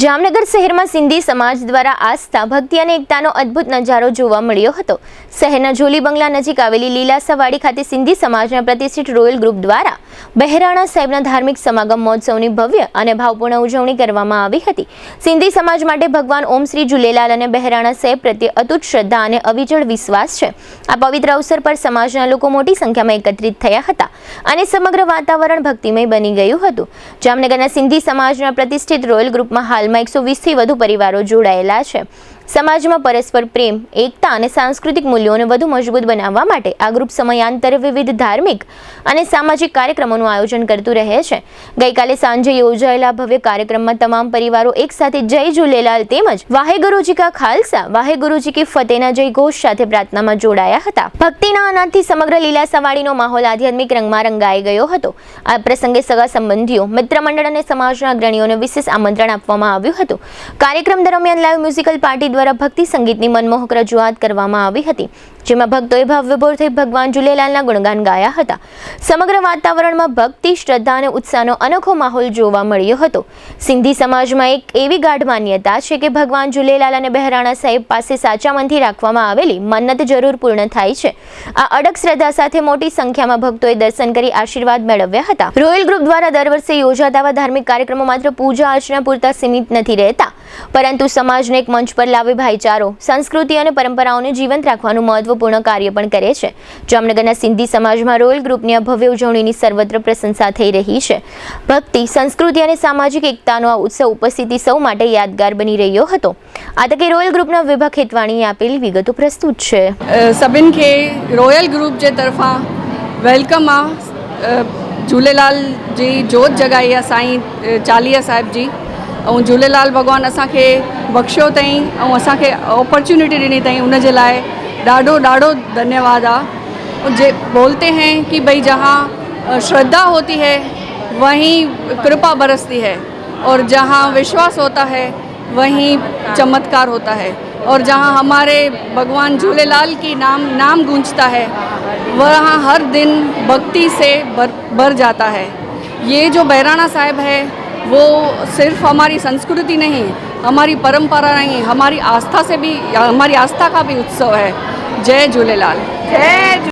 જામનગર શહેરમાં સિંધી સમાજ દ્વારા આસ્થા, ભક્તિ અને એકતાનો અદ્ભુત નજારો જોવા મળ્યો હતો। શહેરના જોલી બંગલા નજીક આવેલી લીલાસાવાડી ખાતે સિંધી સમાજના પ્રતિષ્ઠિત રોયલ ગ્રુપ દ્વારા બહેરાણા સાહેબના ધાર્મિક સમાગમ મહોત્સવની ભવ્ય અને ભાવપૂર્ણ ઉજવણી કરવામાં આવી હતી। સિંધી સમાજ માટે ભગવાન ઓમ શ્રી ઝૂલેલાલ અને બહેરાણા સાહેબ પ્રત્યે અતૂટ શ્રદ્ધા અને અવિચળ વિશ્વાસ છે। આ પવિત્ર અવસર પર સમાજના લોકો મોટી સંખ્યામાં એકત્રિત થયા હતા અને સમગ્ર વાતાવરણ ભક્તિમય બની ગયું હતું। જામનગરના સિંધી સમાજના પ્રતિષ્ઠિત રોયલ ગ્રુપમાં હાલમાં 120 થી વધુ પરિવારો જોડાયેલા છે। સમાજમાં પરસ્પર પ્રેમ, એકતા અને સાંસ્કૃતિક મૂલ્યોને વધુ મજબૂત બનાવવા માટે આ ગ્રુપ સમયાંતરે વિવિધ ધાર્મિક અને સામાજિક કાર્યક્રમોનું આયોજન કરતું રહે છે। ગઈકાલે સાંજે યોજાયેલા ભવ્ય કાર્યક્રમમાં તમામ પરિવારો એકસાથે જય ઝૂલેલાલ તેમજ વાહેગુરુજી કા ખાલસા, વાહેગુરુજી કી ફતેહના જય ઘોષ સાથે પ્રાર્થનામાં જોડાયા હતા। ભક્તિના આનંદથી સમગ્ર લીલાસાવાડીનો માહોલ આધ્યાત્મિક રંગમાં રંગાઈ ગયો હતો। આ પ્રસંગે સગા સંબંધીઓ, મિત્ર મંડળ અને સમાજના અગ્રણીઓને વિશેષ આમંત્રણ આપવામાં આવ્યું હતું। કાર્યક્રમ દરમિયાન લાઈવ મ્યુઝિકલ પાર્ટી દ્વારા ભક્તિ સંગીતની મનમોહક રજૂઆત કરવામાં આવી હતી, જેમાં ભક્તોએ ભાવવિભોર થઈ ભગવાન ઝૂલેલાલના ગુણગાન ગાયા હતા। સમગ્ર વાતાવરણમાં ભક્તિ, શ્રદ્ધા અને ઉત્સાહનો અનોખો માહોલ જોવા મળ્યો હતો। સિંધી સમાજમાં એક એવી ગાઢ માન્યતા છે કે ભગવાન ઝૂલેલાલ અને બહેરાણા સાહેબ પાસે સાચા મનથી રાખવામાં આવેલી મન્નત જરૂર પૂર્ણ થાય છે। આ અડગ શ્રદ્ધા સાથે મોટી સંખ્યામાં ભક્તોએ દર્શન કરી આશીર્વાદ મેળવ્યા હતા। રોયલ ગ્રુપ દ્વારા દર વર્ષે યોજાતા આવા ધાર્મિક કાર્યક્રમો માત્ર પૂજા અર્ચના પૂરતા સીમિત નથી રહેતા, પરંતુ સમાજને એક મંચ પર લાવી ભાઈચારો, સંસ્કૃતિ અને પરંપરાઓને જીવંત રાખવાનું મહત્વપૂર્ણ કાર્ય પણ કરે છે। જામનગરના સિંધી સમાજમાં રોયલ ગ્રુપની આ ભવ્ય ઉજવણીની સર્વત્ર પ્રશંસા થઈ રહી છે। ભક્તિ, સંસ્કૃતિ અને સામાજિક એકતાનો આ ઉત્સવ ઉપસ્થિતિ સૌ માટે યાદગાર બની રહ્યો હતો। આ તકે રોયલ ગ્રુપના વિભાગ ખેતવાણીએ આપેલી વિગતો પ્રસ્તુત છે। सभिनि खे रॉयल ग्रुप जे तरफ़ां वेलकम आहे। झूलेलाल जी जोत जॻाई आहे साईं चालीहा साहिब जी, ऐं झूलेलाल भॻवानु असांखे बख़्शियो अथई ऐं असांखे ऑपॉर्चुनिटी ॾिनी अथई, उन जे लाइ ॾाढो ॾाढो धन्यवाद आहे। जे बोलते हैं कि भाई जहाँ श्रद्धा होती है वहीं कृपा बरसती है, और जहाँ विश्वास होता है वहीं चमत्कार होता है, और जहाँ हमारे भगवान झूलेलाल की नाम गूंजता है वहाँ हर दिन भक्ति से भर जाता है। ये जो बहराणा साहिब है वो सिर्फ हमारी संस्कृति नहीं, हमारी परंपरा नहीं, हमारी आस्था से भी, हमारी आस्था का भी उत्सव है। जय झूलेलाल। जय